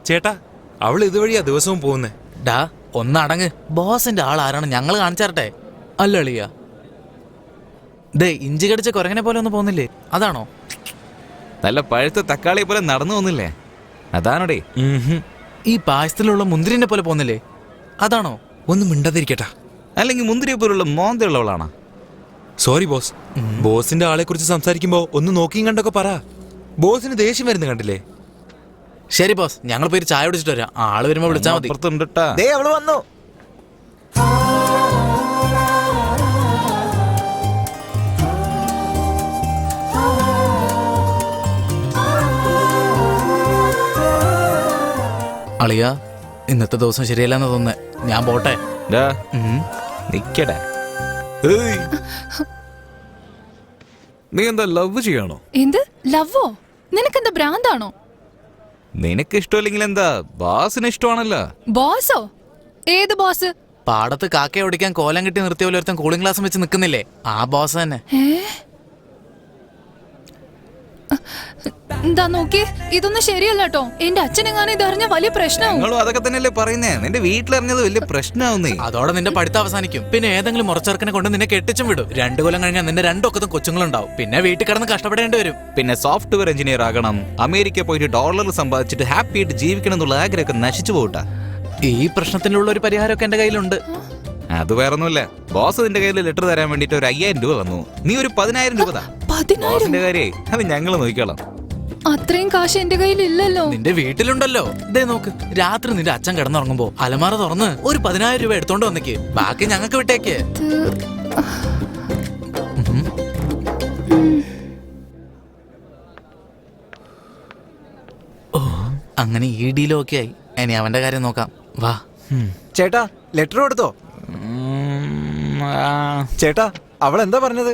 ചേട്ടാ, അവൾ ഇതുവഴിയാ ദിവസവും പോകുന്നേ. ഡാ ഒന്നടങ്ങ്. ബോസിന്റെ ആൾ ആരാണ് ഞങ്ങൾ കാണിച്ചാറട്ടെ. അല്ല എളിയ, ദേ ഇഞ്ചി കടിച്ച കുരങ്ങനെ പോലെ ഒന്നും പോകുന്നില്ലേ? അതാണോ? നല്ല പഴുത്ത തക്കാളിയെ പോലെ നടന്നു പോകുന്നില്ലേ? അതാണോടേ. ഈ പായസത്തിലുള്ള മുന്തിരിനെ പോലെ പോകുന്നില്ലേ? അതാണോ? ഒന്നും മിണ്ടാതിരിക്കട്ടാ. അല്ലെങ്കിൽ മുന്തിരിയെ പോലുള്ള മോന്തയുള്ളവളാണോ? Sorry boss. ബോസിന്റെ ആളെ കുറിച്ച് സംസാരിക്കുമ്പോ ഒന്ന് നോക്കിയും കണ്ടൊക്കെ പറ. ബോസിന് ദേഷ്യം വരുന്ന കണ്ടില്ലേ? ശരി ബോസ്, ഞങ്ങൾ പോയി ചായ കുടിച്ചിട്ട് വരാം. ആള് വരുമ്പോ വിളിച്ചാൽ മതി. അവള് വന്നു. അളിയ, ഇന്നത്തെ ദിവസം ശരിയല്ലെന്ന് തോന്നുന്നേ. ഞാൻ പോട്ടെ. നിക്കടാ. നീ എന്താ ലവ് ചെയ്യണോ? എന്ത് ലവോ? നിനക്കെന്താ ഭ്രാന്താണോ? നിനക്ക് ഇഷ്ടമല്ലെങ്കിൽ എന്താ, ബോസിന് ഇഷ്ടമാണല്ലോ. ബോസോ? ഏത് ബോസ്? പാടത്ത് കാക്കയെ ഓടിക്കാൻ കോലം കെട്ടി നിർത്തിയ പോലെ ഒരുത്തൻ കൂളിംഗ് ഗ്ലാസ് വെച്ച് നിൽക്കുന്നില്ലേ? ആ ബോസ് തന്നെ. എന്താ നോക്കി, ഇതൊന്നും ശരിയല്ല കേട്ടോ. എന്റെ അച്ഛനെങ്ങാനും ഇതറിഞ്ഞ വലിയ പ്രശ്നമാവും. നിങ്ങളും അതൊക്കെ തന്നെയല്ലേ പറയുന്നേ. നിന്റെ വീട്ടിലറിഞ്ഞത് വലിയ പ്രശ്നമാവുന്നേ. അതോടെ നിന്റെ പഠിത്തം അവസാനിക്കും. പിന്നെ ഏതെങ്കിലും മുറച്ചെറുക്കനെ കൊണ്ട് നിന്നെ കെട്ടിച്ചും വിടും. 2 കൊല്ലം കഴിഞ്ഞാൽ നിന്റെ 2 ഒക്കത്തും കൊച്ചുങ്ങളുണ്ടാവും. പിന്നെ വീട്ടിൽ കിടന്ന് കഷ്ടപ്പെടേണ്ടി വരും. പിന്നെ സോഫ്റ്റ്വെയർ എഞ്ചിനീയർ ആകണം, അമേരിക്ക പോയിട്ട് ഡോളർ സമ്പാദിച്ചിട്ട് ഹാപ്പി ആയിട്ട് ജീവിക്കണം എന്നുള്ള ആഗ്രഹമൊക്കെ നശിച്ചു പോകട്ടാ. ഈ പ്രശ്നത്തിനുള്ള ഒരു പരിഹാരമൊക്കെ എന്റെ കയ്യിലുണ്ട്. അത് വേറൊന്നുമില്ല. ബോസ് നിന്റെ കയ്യിൽ ലെറ്റർ തരാൻ വേണ്ടിട്ട് ഒരു 5000 രൂപ വന്നു. നീ ഒരു 10000 രൂപ താ. ബോസിന്റെ കാര്യേ അത് ഞങ്ങൾ നോക്കിക്കോളാം. അത്രയും കാശ് എന്റെ കയ്യിൽ ഇല്ലല്ലോ. നിന്റെ വീട്ടിലുണ്ടല്ലോ. ദേ നോക്ക്, രാത്രി നിന്റെ അച്ഛൻ കിടന്നുറങ്ങുമ്പോ അലമാര തുറന്ന് ഒരു 10000 രൂപ എടുത്തോണ്ട് വന്നേക്ക്. ബാക്കി ഞങ്ങൾക്ക് വിട്ടേക്ക്. ഓ, അങ്ങനെ ഈ ഡീലും ഒക്കെ ആയി. ഇനി അവന്റെ കാര്യം നോക്കാം. വാ. ചേട്ടാ, ലെറ്റർ കൊടുത്തോ? ചേട്ടാ, അവൾ എന്താ പറഞ്ഞത്?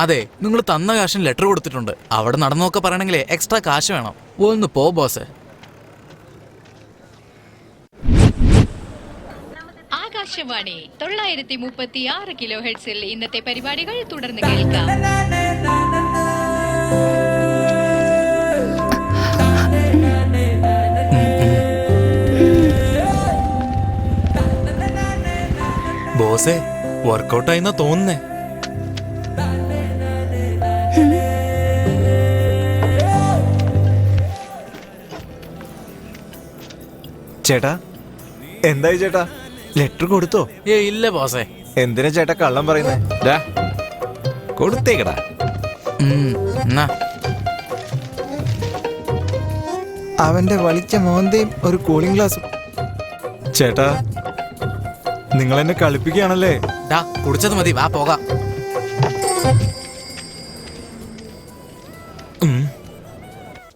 അതെ, നിങ്ങൾ തന്ന കാശിന് ലെറ്റർ കൊടുത്തിട്ടുണ്ട്. അവിടെ നടന്നൊക്കെ പറയണെങ്കിലേ എക്സ്ട്രാ കാശ് വേണം. ഒന്ന് പോ ബോസ്. ആകാശവാണി 936 കിലോ ഹെർട്സിൽ ഇന്നത്തെ പരിപാടികൾ തുടർന്ന് കേൾക്കാം. ബോസേ, വർക്കൗട്ടായിന്നാ തോന്നുന്നേ. ചേട്ടാ, എന്തായി ചേട്ടാ, ലെറ്റർ കൊടുത്തോ? ഇല്ല ബോസേ. എന്തിനാ ചേട്ടാ കള്ളം പറയുന്നേ? കൊടുത്തേക്കടാ. അവന്റെ വളിച്ച മോന്തയും ഒരു കൂളിംഗ് ഗ്ലാസും. ചേട്ടാ, നിങ്ങൾ എന്നെ കളിപ്പിക്കുകയാണല്ലേ? കുടിച്ചത് മതി, വാ പോകാം.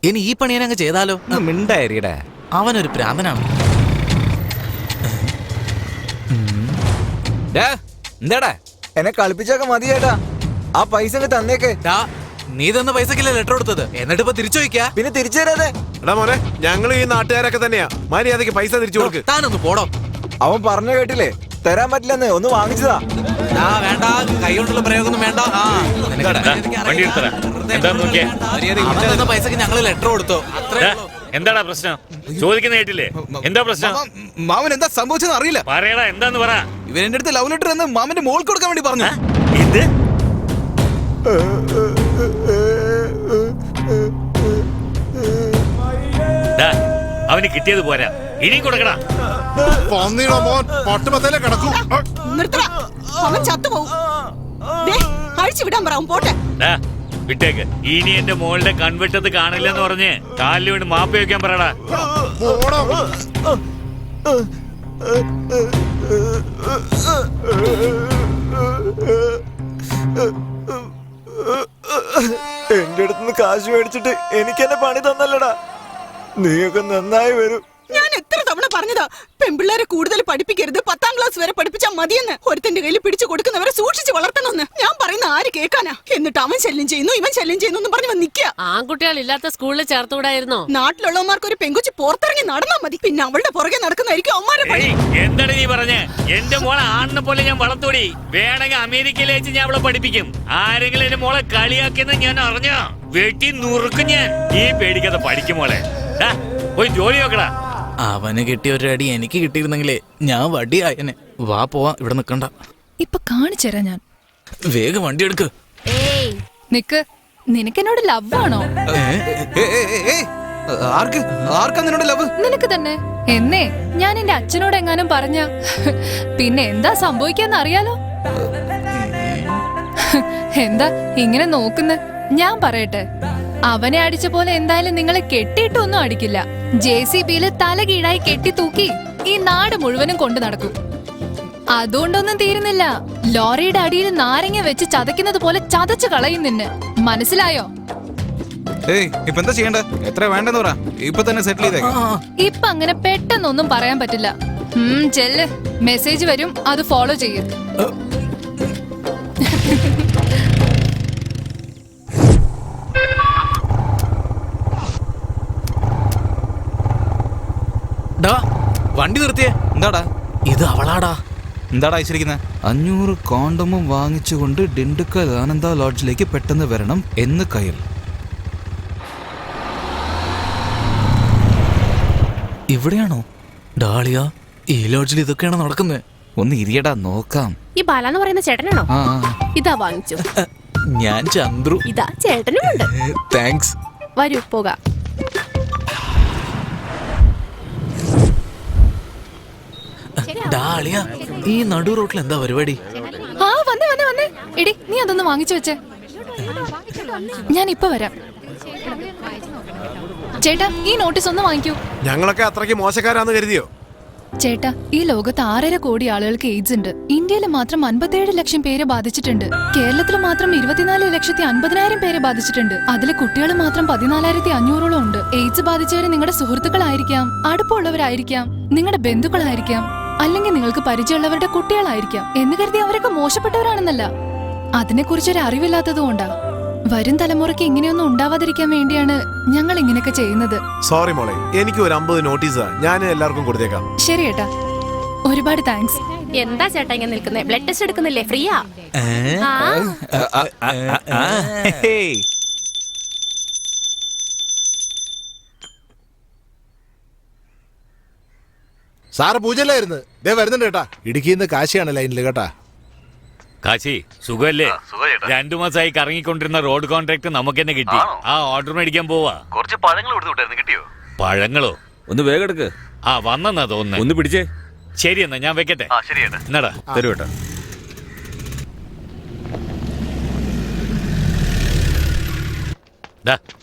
ഇനി ഈ പണി അങ്ങ് ചെയ്താലോ? മിണ്ടായിരിടാ. അവനൊരു പ്രാന്തനാണ്. എന്താടാ എന്നെ കളിപ്പിച്ചൊക്കെ മതി ചേട്ടാ. ആ പൈസ അങ്ങ് തന്നേക്ക്. നീ തന്ന പൈസക്കല്ലേ ലെറ്റർ കൊടുത്തത്? എന്നിട്ട് ഇപ്പൊ തിരിച്ചു ചോദിക്കാ? പിന്നെ തിരിച്ചു തരാതെ. എടാ മോനെ, ഞങ്ങൾ ഈ നാട്ടുകാരൊക്കെ തന്നെയാ. മര്യാദക്ക് പൈസ തിരിച്ചു കൊടുക്ക്. താനൊന്ന് പോടോ. അവൻ പറഞ്ഞ കേട്ടില്ലേ, തരാൻ പറ്റില്ലെന്ന്. ഒന്ന് വാങ്ങിച്ചതാ. വേണ്ട, കൈ കൊണ്ടുള്ള പ്രയോഗമൊന്നും വേണ്ട. പൈസക്ക് ഞങ്ങള് ലെറ്റർ കൊടുത്തോ. എന്താടാ പ്രശ്നം? ചോദിക്കുന്ന കേട്ടില്ലേ? എന്താ പ്രശ്നം? മാമൻ എന്താ സംഭവിച്ചെന്ന് അറിയില്ല. പറയടാ, എന്താന്ന് പറ. ഇവരെന്റെ അടുത്ത് ലവ് ലെറ്റർ എന്ന് മാമന്റെ മോൾ കൊടുക്കാൻ വേണ്ടി പറഞ്ഞു. ഇത് അവന് കിട്ടിയത് പോരാ, ഇനി കൊടുക്കടാ. വിട്ടേക്ക്. ഇനി എന്റെ മോളുടെ കൺവെട്ടത്ത് കാണില്ലെന്ന് പറഞ്ഞ് കാലിൽ വീണ് മാപ്പ് വയ്ക്കാൻ പറയടാ. എന്റെ അടുത്തുനിന്ന് കാശ് മേടിച്ചിട്ട് എനിക്കെന്നെ പണി തന്നല്ലടാ. നീയൊക്കെ നന്നായി വരും. ഞാൻ എത്ര തവണ പറഞ്ഞതാ പെൺപിള്ളേരെ കൂടുതൽ പഠിപ്പിക്കരുത്, 10ാം ക്ലാസ് വരെ പഠിപ്പിച്ചാൽ മതിയെന്ന്. ഒരുത്തന്റെ കയ്യിൽ പിടിച്ചു കൊടുക്കുന്നവരെ സൂക്ഷിച്ച് വളർത്തണമെന്ന് ഞാൻ പറയുന്ന ആര് കേൾക്കാനാ? എന്നിട്ട് അവൻ ശല്യം ചെയ്യുന്നു, ഇവൻ ശല്യം ചെയ്യുന്നു പറഞ്ഞു നിൽക്കുക. ആൺകുട്ടികൾ ഇല്ലാത്ത സ്കൂളിൽ ചേർത്തുകൂടായിരുന്നോ? നാട്ടിലുള്ളവന്മാർക്ക് ഒരു പെങ്കുച്ചി പുറത്തിറങ്ങി നടന്നാ മതി, പിന്നെ അവളുടെ പുറകെ നടക്കുന്നതായിരിക്കും അവന്മാരെ പണി. എന്താണ് നീ പറഞ്ഞേ? എന്റെ മോളെ ആണിനെ പോലെ ഞാൻ വളർത്തോടി. വേണമെങ്കിൽ അമേരിക്കയിൽ വെച്ച് ഞാൻ അവളെ പഠിപ്പിക്കും. ആരെങ്കിലും എന്റെ മോളെ കളിയാക്കിയെന്ന് ഞാൻ അറിഞ്ഞോ വെട്ടി നുറുക്കും ഞാൻ. ഈ പേടിക്കാതെ പഠിക്കും മോളെ. പോയി ജോലി നോക്കടാ. അവന് കിട്ടിയ ഒരു അടി എനിക്ക് കിട്ടിയിരുന്നെങ്കിലേ ഞാൻ വടിയായനെ. വാ പോവാ, ഇവിടെ നിക്കണ്ട. ഇപ്പൊ കാണിച്ചു തരാം ഞാൻ. വേഗം വണ്ടി എടുക്ക്. നിക്ക്, നിനക്കെന്നോട് ലവ് ആണോ? ആർക്കാ നിന്നോട് ലവ്? നിനക്ക് തന്നെ. എന്നേ ഞാൻ എന്റെ അച്ഛനോട് എങ്ങാനും പറഞ്ഞ പിന്നെ എന്താ സംഭവിക്കാന്ന് അറിയാലോ. എന്താ ഇങ്ങനെ നോക്കുന്നെ? ഞാൻ പറയട്ടെ, അവനെ അടിച്ച പോലെ എന്തായാലും നിങ്ങളെ കെട്ടിയിട്ടൊന്നും അടിക്കില്ല. JCBയില് തല കീഴായി കെട്ടി തൂക്കി ഈ നാട് മുഴുവനും കൊണ്ടു നടക്കും. അതുകൊണ്ടൊന്നും തീരുന്നില്ല. ലോറിയുടെ അടിയിൽ നാരങ്ങ വെച്ച് ചതയ്ക്കുന്നത് പോലെ ചതച്ചു കളയും നിന്നെ. മനസ്സിലായോ? ഇപ്പൊ എന്താ ചെയ്യണ്ട? എത്ര വേണ്ടെന്ന് പറ, ഇപ്പൊ തന്നെ സെറ്റിൽ ചെയ്തേക്കാം. ഇപ്പൊ അങ്ങനെ പെട്ടെന്നൊന്നും പറയാൻ പറ്റില്ല. ചെല്ല്, മെസ്സേജ് വരും, അത് ഫോളോ ചെയ്യും. വണ്ടി നിർത്തിയേ. എന്താടാ ഇത് അവളാടാ. എന്താടാ അയച്ചിരിക്കുന്നത്? 500 കോണ്ടമും വാങ്ങിച്ചുകൊണ്ട് ഡിണ്ടുക്കൽ ആനന്ദ ലോഡ്ജിലേക്ക് പെട്ടെന്ന് വരണം എന്ന് കയ്യിൽ. ഇവിടെയാണോ ഡാളിയ? ഈ ലോഡ്ജിൽ ഇതൊക്കെയാണോ നടക്കുന്നത്? ഒന്ന് ഇരിയടാ, നോക്കാം. ഈ ബാലാന്ന് പറയുന്ന ചേട്ടനാണോ? ആ ഇതാ വാങ്ങിച്ചു. ഞാൻ ചന്ദ്രു. ഇതാ ചേട്ടനുമുണ്ട്. താങ്ക്സ്. വരൂ പോകാം. ഡാളിയ, ഈ നടു റോട്ടിൽ എന്താ പരിപാടി? ആ വന്നേ വന്നേ വന്നേ. എടി നീ അതൊന്ന് വാങ്ങിച്ചു വെച്ചേ, ഞാൻ ഇപ്പൊ വരാം. ചേട്ടാ ഈ നോട്ടീസ് ഒന്ന് വാങ്ങിക്കൂ. ഞങ്ങളൊക്കെ അത്രയ്ക്ക് മോശക്കാരാന്ന് കരുതിയോ? ചേട്ടാ, ഈ ലോകത്ത് 6.5 കോടി ആളുകൾക്ക് എയ്ഡ്സ് ഉണ്ട്. ഇന്ത്യയിൽ മാത്രം 57 ലക്ഷം പേരെ ബാധിച്ചിട്ടുണ്ട്. കേരളത്തിൽ മാത്രം 24,50,000 പേരെ ബാധിച്ചിട്ടുണ്ട്. അതിൽ കുട്ടികൾ മാത്രം 14,500 ഉണ്ട്. എയ്ഡ്സ് ബാധിച്ചവര് നിങ്ങളുടെ സുഹൃത്തുക്കളായിരിക്കാം, അടുപ്പമുള്ളവരായിരിക്കാം, നിങ്ങളുടെ ബന്ധുക്കളായിരിക്കാം, അല്ലെങ്കിൽ നിങ്ങൾക്ക് പരിചയമുള്ളവരുടെ കുട്ടികളായിരിക്കാം. എന്ന് കരുതി അവരൊക്കെ മോശപ്പെട്ടവരാണെന്നല്ല. അതിനെക്കുറിച്ചൊരു അറിവില്ലാത്തതുകൊണ്ടാ. വരും തലമുറയ്ക്ക് ഇങ്ങനെയൊന്നും ഉണ്ടാവാതിരിക്കാൻ വേണ്ടിയാണ് ഞങ്ങൾ ഇങ്ങനെയൊക്കെ ചെയ്യുന്നത്. സോറി മോളെ, എനിക്ക് ഒരു 50 നോട്ടീസാ ഞാൻ എല്ലാവർക്കും കൊടുത്തേക്കാം. ശരി ഏട്ടാ, ഒരുപാട് താങ്ക്സ്. എന്താ ചേട്ടാ ഇങ്ങനെ നിൽക്കുന്നേ? ബ്ലഡ് ടെസ്റ്റ് എടുക്കുന്നില്ലേ? ഫ്രീയാ? സാറ് പൂജയിലായിരുന്നു. ദേ വരുന്നുണ്ട് കേട്ടാ. ഇടുക്കിന്ന് കാശിയാണ് ലൈനിൽ കേട്ടാ. കാശി സുഖല്ലേ? 2 മാസമായി കറങ്ങിക്കൊണ്ടിരുന്ന റോഡ് കോൺട്രാക്ട് നമുക്ക് തന്നെ കിട്ടി. ആ ഓർഡർ മേടിക്കാൻ പോവാ. കുറച്ച് പഴങ്ങൾ കൊടുത്തു, കിട്ടിയോ? പഴങ്ങളോ? ഒന്ന് വേഗം എടുക്ക്. ആ വന്നെന്നാ തോന്നുന്നു. ഒന്ന് പിടിച്ചേ. ശരി എന്നാ ഞാൻ വെക്കട്ടെ. എന്നടാ തരൂ കേട്ടാ.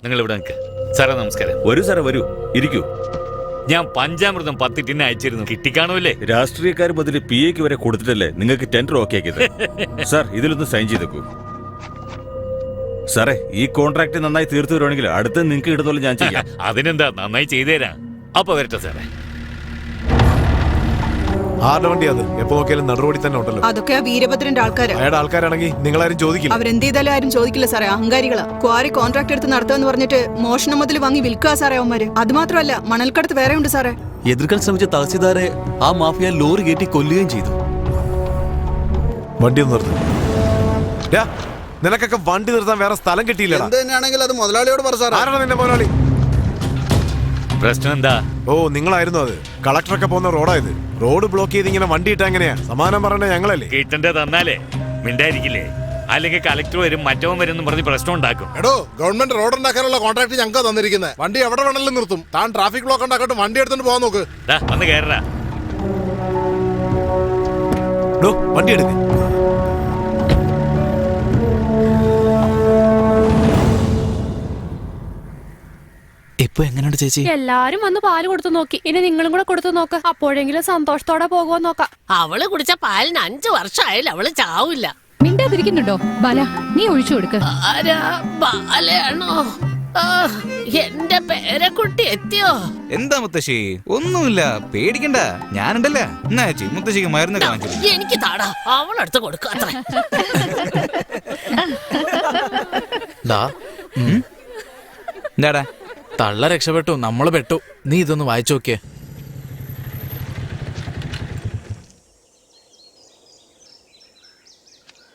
നിങ്ങൾ ഇവിടെ നിൽക്ക്. സാറേ നമസ്കാരം. വരൂ സാറേ വരൂ, ഇരിക്കൂ. ഞാൻ പഞ്ചാമൃതം 10 ടിന്ന് അയച്ചിരുന്നു, കിട്ടിക്കാണൂല്ലേ? രാഷ്ട്രീയക്കാർ മുതൽ PA വരെ കൊടുത്തിട്ടല്ലേ നിങ്ങൾക്ക് ടെൻഡർ ഓക്കെ ആക്കിയത്. സാർ ഇതിലൊന്ന് സൈൻ ചെയ്തേക്കൂ. സാറേ ഈ കോൺട്രാക്ട് നന്നായി തീർത്തു വരുവാണെങ്കിൽ അടുത്ത് നിങ്ങൾക്ക് ഇടുന്നോളൂ ഞാൻ ചെയ്യാം. അതിനെന്താ, നന്നായി ചെയ്തുതരാം. അപ്പൊ വരട്ടെ സാറേ. ആരുടെ വണ്ടി അത്? എപ്പോ നോക്കിയാലും നടുറോടി തന്നെ ഉണ്ടല്ലോ. അതൊക്കെ ആ വീരഭദ്രന്റെ ആൾക്കാര്. അയാളുടെ ആൾക്കാരാണെങ്കിൽ നിങ്ങളാരും ചോദിക്കില്ല. അവരെന്ത് ചെയ്താലും ആരും ചോദിക്കില്ല സാറേ. അഹങ്കാരികളാ. ക്വാറി കോൺട്രാക്ട് എടുത്ത് നടത്തുമെന്ന് പറഞ്ഞിട്ട് മോഷണം മുതൽ വാങ്ങി വിൽക്കുക സാറേ അവന്മാര്. അത് മാത്രമല്ല, മണൽക്കടത്ത് വേറെ ഉണ്ട് സാറേ. എതിർക്കാൻ ശ്രമിച്ച തഹസിൽദാരെ ആ മാഫിയ ലോറി കയറ്റി കൊല്ലുകയും ചെയ്തു. വണ്ടി ഒന്ന് നിർത്തും. നിനക്കൊക്കെ വണ്ടി നിർത്താൻ വേറെ സ്ഥലം കിട്ടിയില്ല. അത് മുതലാളിയോട് പറ സാർ. ആരാണ് നിന്റെ മുതലാളി? പ്രശ്നം എന്താ? ഓ നിങ്ങളായിരുന്നു അത്. കളക്ടറൊക്കെ പോകുന്ന റോഡായത്. റോഡ് ബ്ലോക്ക് ചെയ്ത് ഇങ്ങനെ വണ്ടി ഇട്ടാ എങ്ങനെയാ? സമാനം പറയണ ഞങ്ങളല്ലേ. കിട്ടണ്ടേ തന്നാലേ മിണ്ടായിരിക്കില്ലേ? അല്ലെങ്കിൽ കളക്ടർ വരും, മറ്റവൻ വരും എന്ന് പറഞ്ഞ് പ്രശ്നം ഉണ്ടാക്കും. എടോ, ഗവൺമെന്റ് റോഡ് ഉണ്ടാക്കാനുള്ള കോൺട്രാക്ട് ഞങ്ങൾക്ക് തന്നിരിക്കുന്നത്. വണ്ടി എവിടെ വേണമെങ്കിലും നിർത്തും. താൻ ട്രാഫിക് ബ്ലോക്ക് ഉണ്ടാക്കട്ടെ, വണ്ടി എടുത്തിട്ട് പോകാൻ നോക്ക്. വന്ന് കയറാ. വണ്ടി എടുക്ക്. ഇപ്പൊ എങ്ങനെയുണ്ട് ചേച്ചി? എല്ലാരും വന്ന് പാല് കൊടുത്തു നോക്കി. ഇനി നിങ്ങളും കൂടെ കൊടുത്തു നോക്ക്. അപ്പോഴെങ്കിലും സന്തോഷത്തോടെ പോകുമെന്ന് നോക്കാം. അവള് കുടിച്ച പാലിന് 5 വർഷമായാലും അവള് ചാവില്ല. മിണ്ടാതിരിക്കുന്നുണ്ടോ ബാല? നീ ഒഴിച്ചു കൊടുക്ക. ആരാ? ബാലയാണോ? എന്റെ പേരക്കുട്ടി എത്തിയോ? എന്താ മുത്തശ്ശി? ഒന്നുമില്ല, പേടിക്കണ്ട, ഞാനുണ്ടല്ലോ. എന്നാ ചേച്ചി മുത്തശ്ശിക്ക് മരുന്ന് കാണിച്ചു. എനിക്ക് താടാ, അവളെടുത്ത് കൊടുക്കാത്ര. എന്താടാ? തള്ള രക്ഷപ്പെട്ടു, നമ്മള് പെട്ടു. നീ ഇതൊന്ന് വായിച്ചു നോക്കിയേ.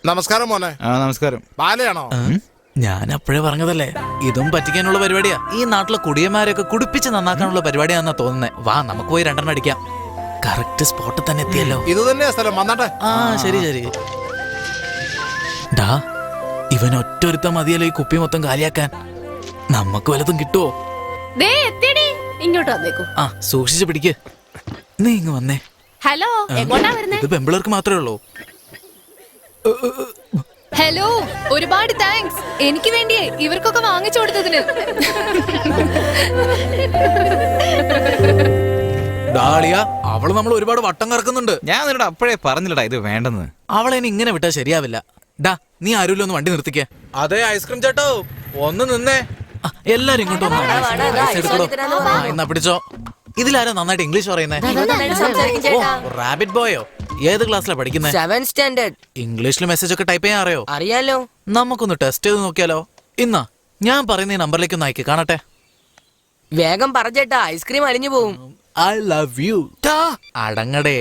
നമസ്കാരം മോനെ. നമസ്കാരം. ബാലയാണോ? ഞാൻ അപ്പോഴേ പറഞ്ഞതല്ലേ, ഇതും പറ്റിക്കാനുള്ള പരിപാടിയാ. ഈ നാട്ടിലെ കുടിയന്മാരെയൊക്കെ കുടിപ്പിച്ച് നന്നാക്കാനുള്ള പരിപാടിയാണെന്നാ തോന്നുന്നേ. വാ നമുക്ക് പോയി 2 അടിക്കാം. കറക്റ്റ് സ്പോട്ടിൽ തന്നെ എത്തിയല്ലോ. ഇത് തന്നെയാ സ്ഥലം, വന്നാട്ടെ. ആ ശരി ശരി. ഡാ, ഇവൻ ഒറ്റൊരുത്ത മതിയല്ലോ ഈ കുപ്പി മൊത്തം കാലിയാക്കാൻ. നമുക്ക് വല്ലതും കിട്ടുവോ? ദേ എത്തിയടി, ഇങ്ങോട്ട് വന്നേക്കൂ. ആ സൂക്ഷിച്ച് പിടിക്ക്. നീ ഇങ്ങ് വന്നേ. ഹലോ, എങ്ങോട്ടാ വരുന്നേ? ഇത് പെമ്പിളർക്ക് മാത്രമേ ഉള്ളൂ. ഹലോ, ഒരുപാട് താങ്ക്സ്. എനിക്ക് വേണ്ടിയേ ഇവർക്കൊക്കെ വാങ്ങിച്ചു കൊടുത്തതിന്. ഡാളിയ, അവള് നമ്മൾ ഒരുപാട് വട്ടം കറക്കുന്നുണ്ട്. ഞാൻ നിന്നോട് അപ്പോഴേ പറഞ്ഞില്ലടാ ഇത് വേണ്ടെന്ന്. അവളെ ഇനി ഇങ്ങനെ വിട്ടാ ശരിയാവില്ല. ഡാ, നീ ആരുമില്ല ഒന്ന് വണ്ടി നിർത്തിക്കേ. അതെ ഐസ്ക്രീം ചേട്ടോ, ഒന്ന് നിന്നേ. എല്ലാരും ഇങ്ങോട്ട് വന്നോ. പൈസ എടുക്കടോ. ആ, എന്നാ പിടിച്ചോ. ഇതിലാരാ നന്നായിട്ട് ഇംഗ്ലീഷ് പറയുന്നേ? റാബിറ്റ് ബോയോ? ഏത് ക്ലാസ്സിലാ പഠിക്കുന്നേ? 7th standard. ഇംഗ്ലീഷിൽ മെസ്സേജ് ഒക്കെ ടൈപ്പ് ചെയ്യാൻ അറിയോ? അറിയാലോ. നമുക്കൊന്ന് ടെസ്റ്റ് ചെയ്ത് നോക്കിയാലോ? ഇന്നാ ഞാൻ പറയുന്ന ഈ നമ്പറിലേക്ക് ഒന്ന് അയക്ക് കാണട്ടെ. വേഗം പറഞ്ഞേട്ടാ, ഐസ്ക്രീം അലിഞ്ഞു പോവും. I love you. അടങ്ങടേ.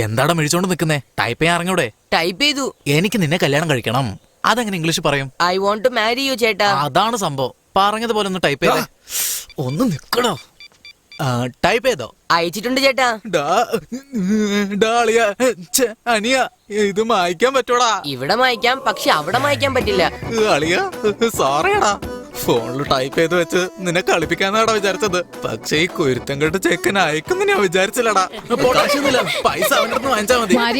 എന്താടാ മിഴിച്ചോണ്ട് നിക്കുന്നേ? ടൈപ്പ് ചെയ്യാൻ അറിഞ്ഞൂടെ? ടൈപ്പ് ചെയ്തു. എനിക്ക് നിന്നെ കല്യാണം കഴിക്കണം. അതെങ്ങനെ ഇംഗ്ലീഷ് പറയും? I want to marry you ചേട്ടാ. അതാണ് സംഭവം. പറഞ്ഞതുപോലെ ഒന്ന് ടൈപ്പ് ചെയ്തേ. ഒന്ന് നിക്കണോ? ടൈപ്പ് ചെയ്തോ? അയച്ചിട്ടുണ്ട് ചേട്ടാ. ഡാളിയ, അനിയ, ഇത് മായ്ക്കാൻ പറ്റൂടാ? ഇവിടെ മായ്ക്കാം, പക്ഷെ അവിടെ മായ്ക്കാൻ പറ്റില്ല. അളിയ, സോറിയടാ. ഫോണിൽ ടൈപ്പ് ചെയ്ത് വെച്ച് നിന്നെ കളിപ്പിക്കാന്നാടാ വിചാരിച്ചത്. പക്ഷേ ഈ കുരുത്തം കെട്ട് ചെക്കൻ അയക്കുന്ന ഞാൻ വിചാരിച്ചില്ലടാ. പൈസ അവൻ്റെ അടുത്ത് വാങ്ങിച്ചാ മതി.